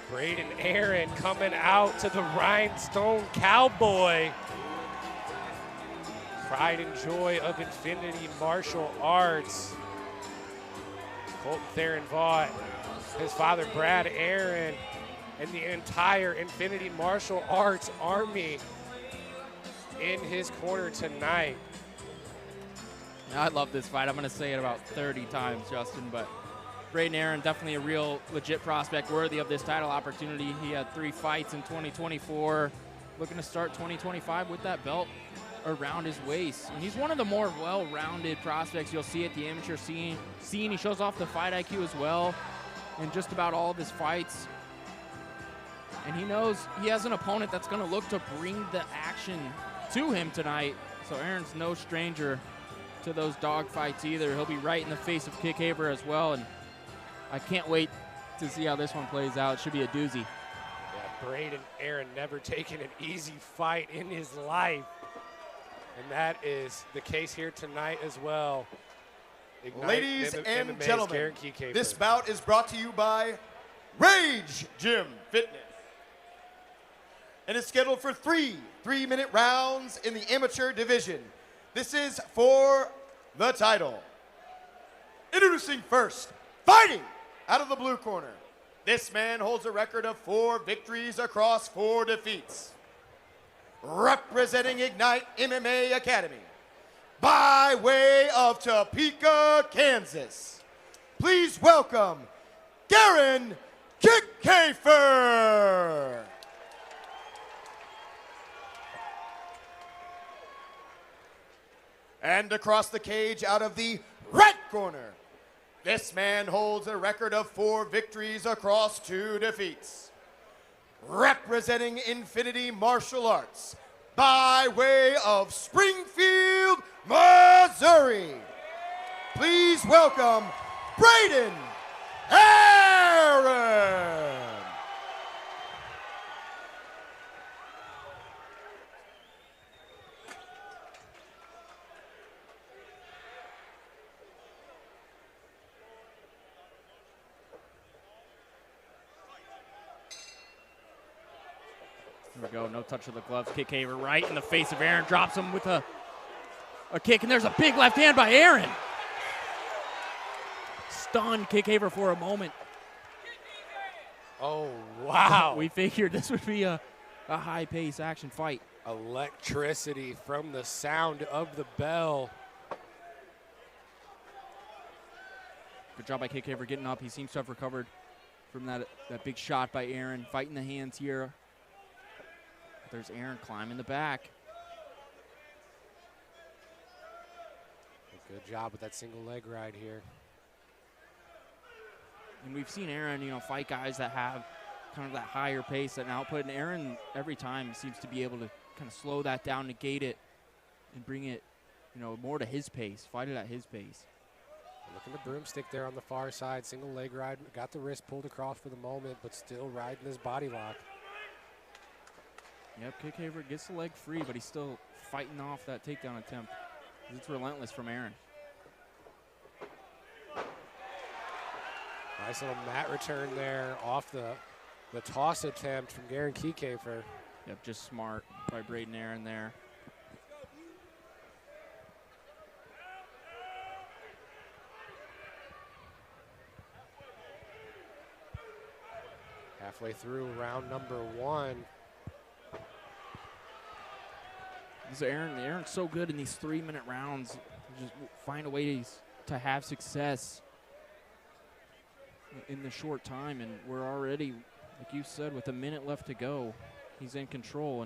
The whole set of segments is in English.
Braedon Aaron coming out to the Rhinestone Cowboy. Pride and joy of Infinity Martial Arts. Colton Theron Vaught, his father Brad Aaron, and the entire Infinity Martial Arts army in his corner tonight. I love this fight. I'm going to say it about 30 times, Justin, but Braedon Aaron, definitely a real legit prospect worthy of this title opportunity. He had 3 fights in 2024, looking to start 2025 with that belt around his waist. And he's one of the more well-rounded prospects you'll see at the amateur scene. He shows off the fight IQ as well in just about all of his fights. And he knows he has an opponent that's going to look to bring the action to him tonight. So Aaron's no stranger to those dog fights either. He'll be right in the face of Kickhaefer as well. And I can't wait to see how this one plays out. It should be a doozy. Yeah, Braedon Aaron never taken an easy fight in his life. And that is the case here tonight as well. Ladies and MMA's gentlemen, Garyn Kickhaefer. this bout is brought to you by Rage Gym Fitness. And it's scheduled for 3 3-minute rounds in the amateur division. This is for the title. Introducing first, fighting out of the blue corner. This man holds a record of 4 victories across 4 defeats. Representing Ignite MMA Academy, by way of Topeka, Kansas, please welcome Garyn Kickhaefer. And across the cage out of the red corner, this man holds a record of 4 victories across 2 defeats. Representing Infinity Martial Arts, by way of Springfield, Missouri, please welcome Braedon Aaron. Here we go, no touch of the gloves. Kickhaefer right in the face of Aaron, drops him with a kick, and there's a big left hand by Aaron. Stunned Kickhaefer for a moment. Oh, wow. We figured this would be a high-pace action fight. Electricity from the sound of the bell. Good job by Kickhaefer getting up. He seems to have recovered from that big shot by Aaron. Fighting the hands here. There's Aaron climbing the back. Good job with that single leg ride here. And we've seen Aaron, fight guys that have kind of that higher pace and output. And Aaron, every time, seems to be able to kind of slow that down, negate it, and bring it, more to his pace, fight it at his pace. Look at the broomstick there on the far side. Single leg ride. Got the wrist pulled across for the moment, but still riding his body lock. Yep, Kickhaefer gets the leg free, but he's still fighting off that takedown attempt. It's relentless from Aaron. Nice little mat return there off the toss attempt from Garyn Kickhaefer. Yep, just smart by Braedon Aaron there. Halfway through round number 1. So Aaron's so good in these 3-minute rounds. Just find a way to have success in the short time, and we're already, like you said, with a minute left to go, he's in control,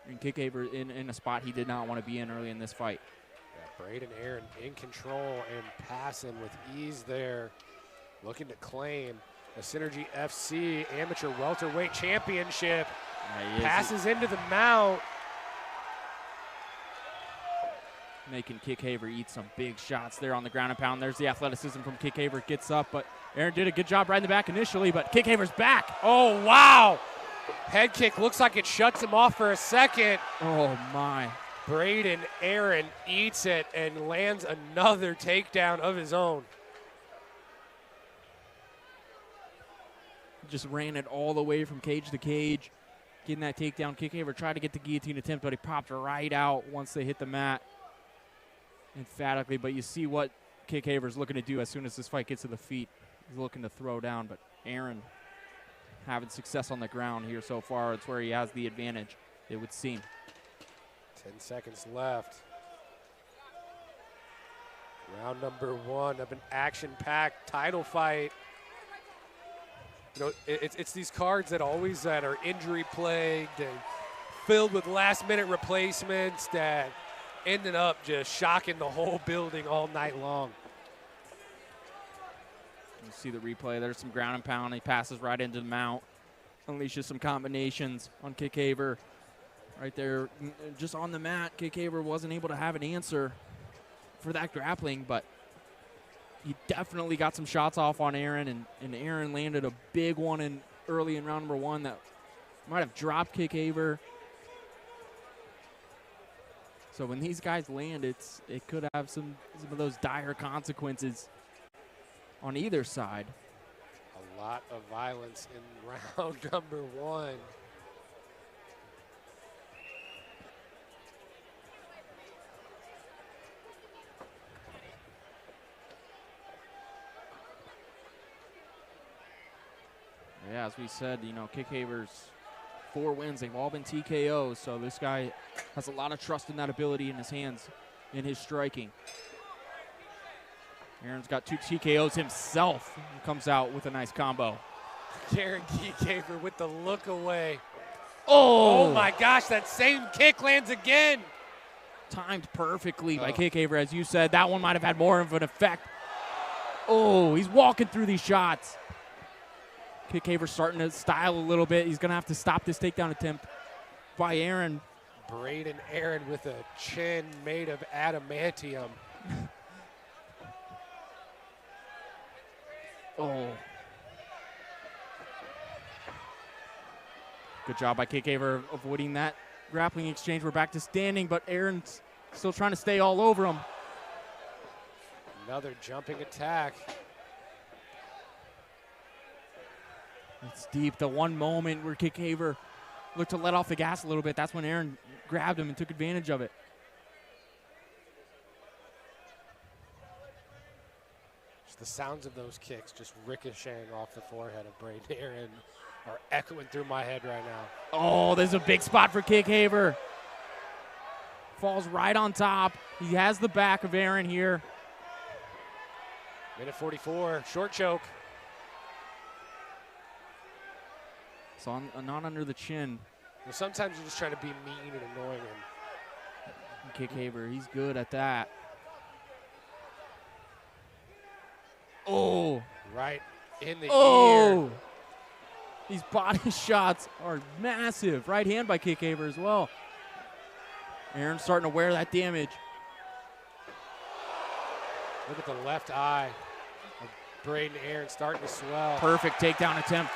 and Kickhaefer in a spot he did not want to be in early in this fight. Yeah, Braedon Aaron in control and passing with ease there, looking to claim the Synergy FC Amateur Welterweight Championship. Passes into the mount. Making Kickhaefer eat some big shots there on the ground and pound. There's the athleticism from Kickhaefer. Gets up, but Aaron did a good job riding the back initially, but Kickhaefer's back. Oh, wow. Head kick looks like it shuts him off for a second. Oh, my. Braedon Aaron eats it and lands another takedown of his own. just ran it all the way from cage to cage, getting that takedown. Kickhaefer tried to get the guillotine attempt, but he popped right out once they hit the mat emphatically. But you see what Kickhaefer's looking to do as soon as this fight gets to the feet. He's looking to throw down, but Aaron having success on the ground here so far. It's where he has the advantage, it would seem. 10 seconds left. Round number 1 of an action-packed title fight. You know, it's these cards that are injury-plagued and filled with last-minute replacements that ended up just shocking the whole building all night long. You see the replay. There's some ground and pound. He passes right into the mount. Unleashes some combinations on Kickhaefer. Right there, just on the mat. Kickhaefer wasn't able to have an answer for that grappling, but he definitely got some shots off on Aaron, and Aaron landed a big one early in round number 1 that might have dropped Kickhaefer. So when these guys land, it could have some of those dire consequences on either side. A lot of violence in round number 1. Yeah, as we said, you know, Kickhaefer's 4 wins. They've all been TKOs, so this guy has a lot of trust in that ability in his hands, in his striking. Aaron's got 2 TKOs himself and comes out with a nice combo. Garyn Kickhaefer with the look away. Oh! Oh my gosh, that same kick lands again. Timed perfectly by Kickhaefer, as you said. That one might have had more of an effect. Oh, he's walking through these shots. Kickhaefer starting to style a little bit. He's going to have to stop this takedown attempt by Aaron. Braedon Aaron with a chin made of adamantium. Oh. Good job by Kickhaefer avoiding that grappling exchange. We're back to standing, but Aaron's still trying to stay all over him. Another jumping attack. It's deep. The one moment where Kickhaefer looked to let off the gas a little bit, that's when Aaron grabbed him and took advantage of it. Just the sounds of those kicks just ricocheting off the forehead of Braedon Aaron are echoing through my head right now. Oh, there's a big spot for Kickhaefer. Falls right on top. He has the back of Aaron here. Minute 44, short choke. So not under the chin. Well, sometimes you're just trying to be mean and annoying him. Kickhaefer, he's good at that. Oh. Right in the ear. These body shots are massive. Right hand by Kickhaefer as well. Aaron's starting to wear that damage. Look at the left eye of Braedon Aaron starting to swell. Perfect takedown attempt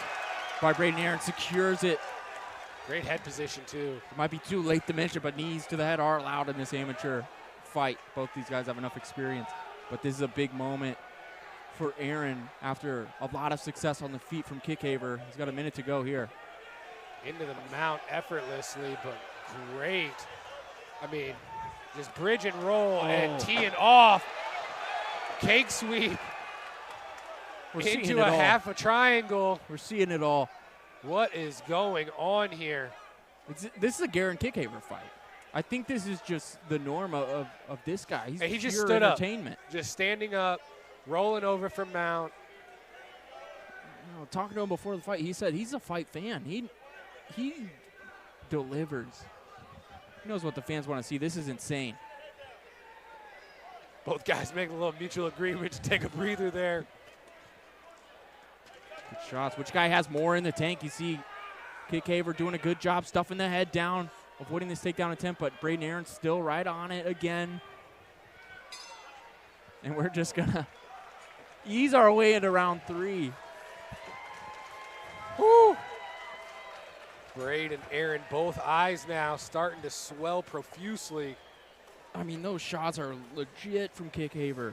by Braedon Aaron. Secures it. Great head position, too. It might be too late to mention, but knees to the head are allowed in this amateur fight. Both these guys have enough experience. But this is a big moment for Aaron after a lot of success on the feet from Kickhaefer. He's got a minute to go here. Into the mount effortlessly, but great. I mean, just bridge and roll and teeing off. Cake sweep. We're into a half a triangle. We're seeing it all. What is going on here? This is a Garyn Kickhaefer fight. I think this is just the norm of this guy. He's he just pure stood entertainment. Up, just standing up, rolling over from mount. You know, talking to him before the fight, he said he's a fight fan. He delivers. He knows what the fans want to see. This is insane. Both guys make a little mutual agreement to take a breather there. Good shots. Which guy has more in the tank? You see Kickhaefer doing a good job stuffing the head down, avoiding this takedown attempt, but Braedon Aaron's still right on it again. And we're just going to ease our way into round 3. Woo! Braedon Aaron, both eyes now starting to swell profusely. I mean, those shots are legit from Kickhaefer.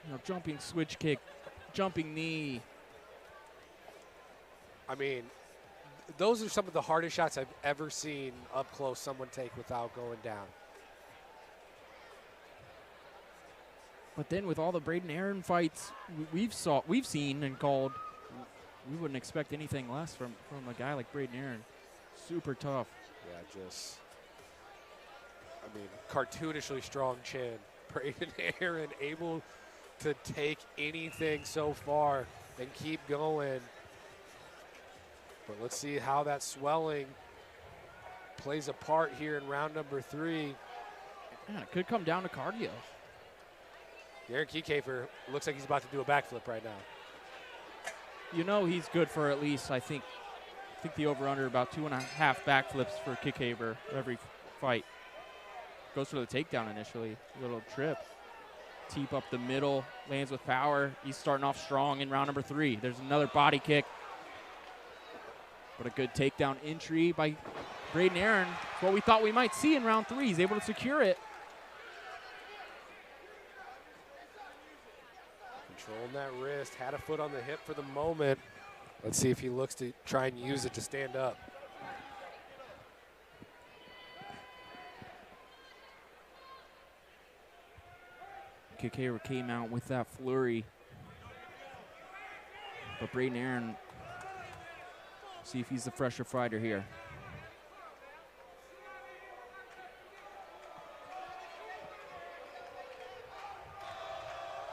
You know, jumping switch kick, jumping knee, I mean, those are some of the hardest shots I've ever seen up close someone take without going down. But then with all the Braedon Garyn fights we've seen and called, we wouldn't expect anything less from a guy like Braedon Garyn. Super tough. Yeah, just, I mean, cartoonishly strong chin. Braedon Garyn able to take anything so far and keep going. But let's see how that swelling plays a part here in round number 3. Man, it could come down to cardio. Garyn Kickhaefer looks like he's about to do a backflip right now. You know he's good for at least, I think the over-under about 2.5 backflips for Kickhaefer every fight. Goes for the takedown initially, little trip. Teep up the middle, lands with power. He's starting off strong in round number 3. There's another body kick. But a good takedown entry by Braedon Garyn. It's what we thought we might see in round 3. He's able to secure it. Controlling that wrist, had a foot on the hip for the moment. Let's see if he looks to try and use it to stand up. Kickhaefer came out with that flurry. But Braedon Garyn, see if he's the fresher fighter here.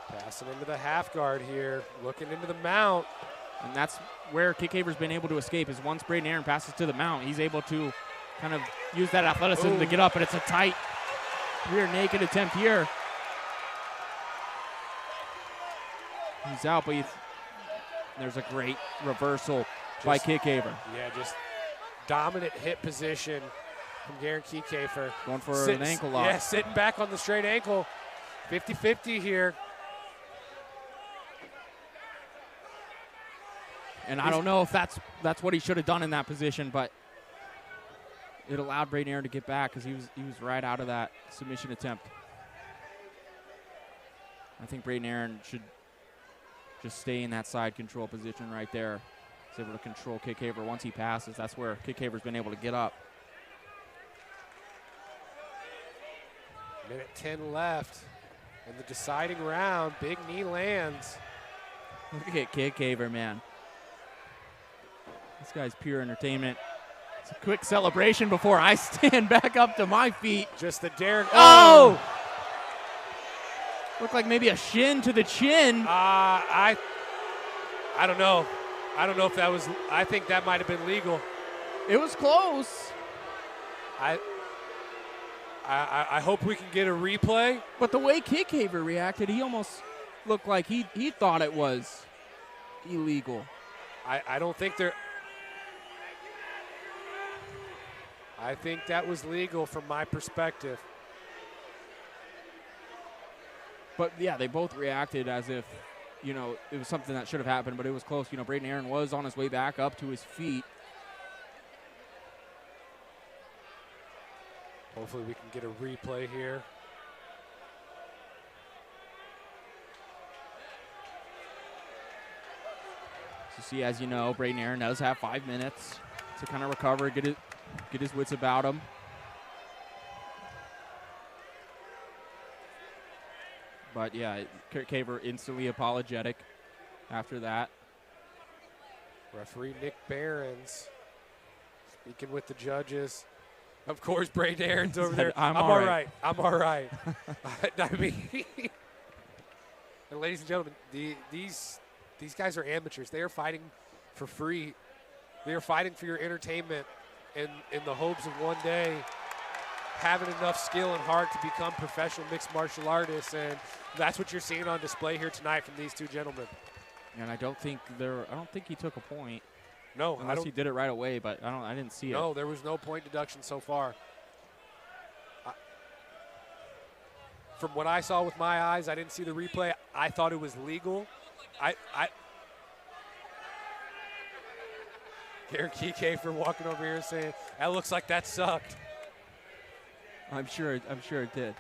Passing into the half guard here, looking into the mount. And that's where Kickhaefer's been able to escape, is once Braedon Garyn passes to the mount, he's able to kind of use that athleticism to get up, and it's a tight rear naked attempt here. He's out, but there's a great reversal by Kickhaefer. Yeah, just dominant hip position from Garyn Kickhaefer. Going for an ankle lock. Yeah, sitting back on the straight ankle. 50-50 here. And I don't know if that's what he should have done in that position, but it allowed Braedon Garyn to get back because he was right out of that submission attempt. I think Braedon Garyn should just stay in that side control position right there. He's able to control Kickhaefer. Once he passes, that's where Kickhaefer's been able to get up. Minute 10 left in the deciding round. Big knee lands. Look at Kickhaefer, man. This guy's pure entertainment. It's a quick celebration before I stand back up to my feet. Just the Darren. Oh! Looked like maybe a shin to the chin. I don't know. I don't know if that was. I think that might have been legal. It was close. I hope we can get a replay. But the way Kickhaefer reacted, he almost looked like he thought it was illegal. I don't think there. I think that was legal from my perspective. But yeah, they both reacted as if, you know, it was something that should have happened, but it was close. You know, Braedon Garyn was on his way back up to his feet. Hopefully we can get a replay here. So see, as you know, Braedon Garyn does have 5 minutes to kind of recover, get his wits about him. But yeah, Kickhaefer instantly apologetic after that. Referee Nick Behrens speaking with the judges. Of course, Braedon Garyn's over there. I'm all right. I'm all right. I mean, and ladies and gentlemen, these guys are amateurs. They are fighting for free. They are fighting for your entertainment in the hopes of one day having enough skill and heart to become professional mixed martial artists, and that's what you're seeing on display here tonight from these two gentlemen. And I don't think he took a point. No, unless he did it right away, but I didn't see it. No, there was no point deduction so far. From what I saw with my eyes, I didn't see the replay. I thought it was legal. Garyn Kickhaefer walking over here saying, "That looks like that sucked." I'm sure it did.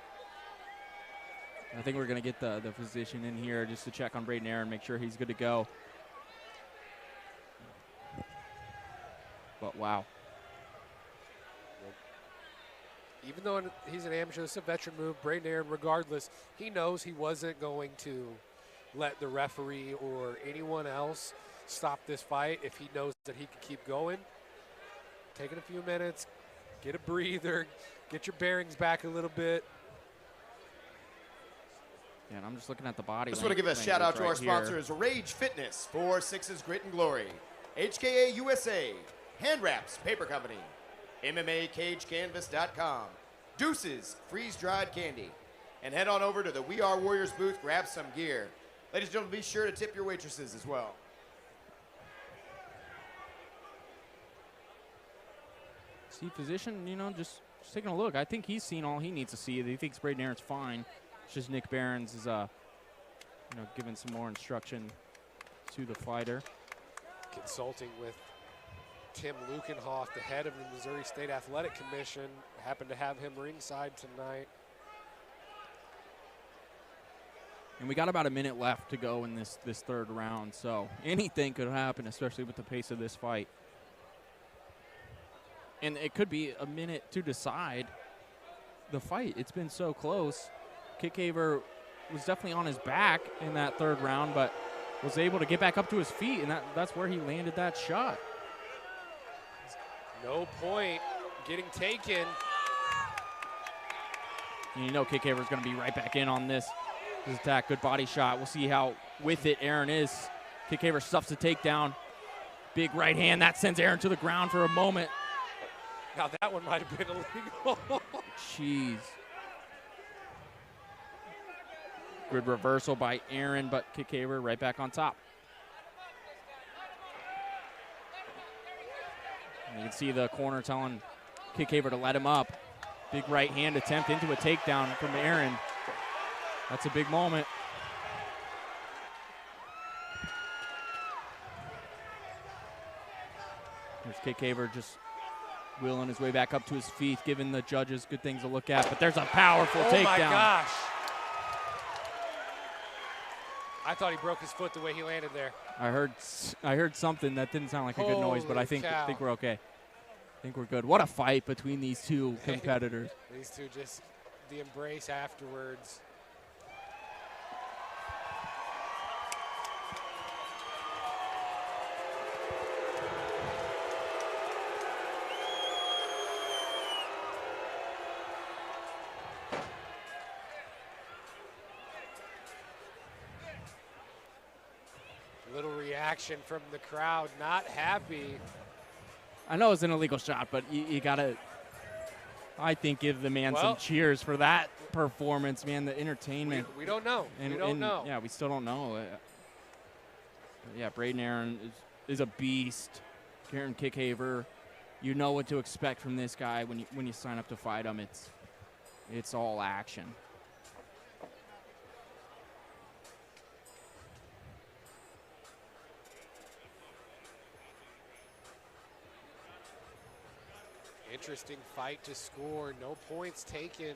I think we're going to get the physician in here just to check on Braedon Garyn, make sure he's good to go. Wow. Even though he's an amateur, it's a veteran move. Braedon Aaron, regardless, he knows he wasn't going to let the referee or anyone else stop this fight if he knows that he can keep going. Taking a few minutes, get a breather, get your bearings back a little bit. Yeah, and I'm just looking at the body. Just want to give a shout out to our sponsors, Rage Fitness, 4-6's Grit and Glory, HKA USA, Hand Wraps Paper Company, MMACageCanvas.com, Deuces Freeze-Dried Candy, and head on over to the We Are Warriors booth, grab some gear. Ladies and gentlemen, be sure to tip your waitresses as well. See, physician, you know, just taking a look. I think he's seen all he needs to see. He thinks Braedon Aaron's fine. It's just Nick Behrens is, you know, giving some more instruction to the fighter. Consulting with Tim Lukenhoff, the head of the Missouri State Athletic Commission. Happened to have him ringside tonight. And we got about a minute left to go in this third round, so anything could happen, especially with the pace of this fight. And it could be a minute to decide the fight. It's been so close. Kickhaefer was definitely on his back in that third round, but was able to get back up to his feet, and that's where he landed that shot. No point getting taken. And you know Kickhaefer's going to be right back in on this attack. Good body shot. We'll see how with it Aaron is. Kickhaefer stuffs the takedown. Big right hand. That sends Aaron to the ground for a moment. Now that one might have been illegal. Jeez. Good reversal by Aaron, but Kickhaefer right back on top. And you can see the corner telling Kickhaefer to let him up. Big right hand attempt into a takedown from Aaron. That's a big moment. There's Kickhaefer just wheeling his way back up to his feet, giving the judges good things to look at. But there's a powerful takedown. Oh my gosh. I thought he broke his foot the way he landed there. I heard something that didn't sound like a good noise, but I think we're okay. I think we're good. What a fight between these two competitors. These two, just the embrace afterwards. Little reaction from the crowd, not happy. I know it's an illegal shot, but you got to, I think, give the man some cheers for that performance, man, the entertainment. We don't know. We don't know. Yeah, we still don't know. Yeah, Braedon Aaron is a beast. Garyn Kickhaefer, you know what to expect from this guy when you sign up to fight him. It's all action. Interesting fight to score. No points taken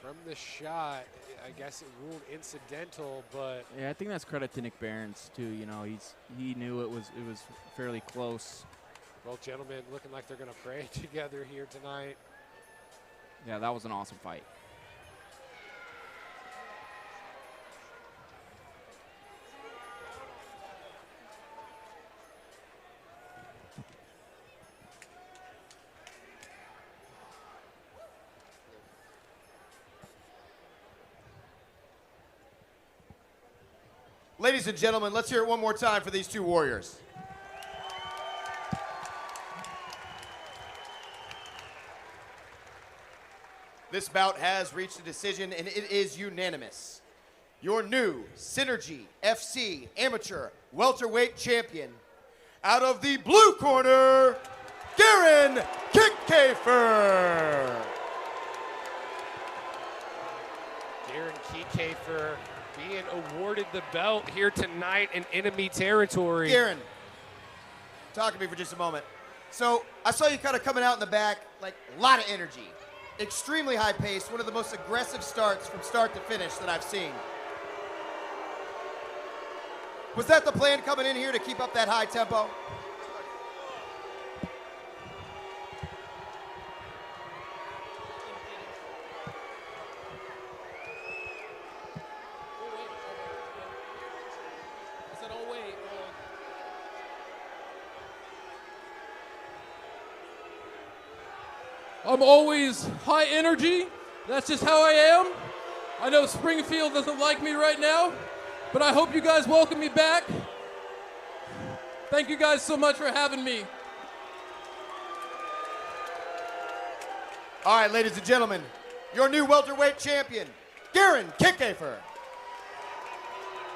from the shot. I guess it ruled incidental, but yeah, I think that's credit to Nick Behrens too. You know, he knew it was fairly close. Both gentlemen looking like they're going to pray together here tonight. Yeah, that was an awesome fight. Ladies and gentlemen, let's hear it one more time for these two warriors. This bout has reached a decision, and it is unanimous. Your new Synergy FC Amateur Welterweight Champion, out of the blue corner, Garyn Kickhaefer. Garyn Kickhaefer being awarded the belt here tonight in enemy territory. Garyn, talk to me for just a moment. So I saw you kind of coming out in the back, like a lot of energy, extremely high pace, one of the most aggressive starts from start to finish that I've seen. Was that the plan coming in here, to keep up that high tempo? I'm always high energy. That's just how I am. I know Springfield doesn't like me right now, but I hope you guys welcome me back. Thank you guys so much for having me. All right, ladies and gentlemen, your new welterweight champion, Garyn Kickhaefer.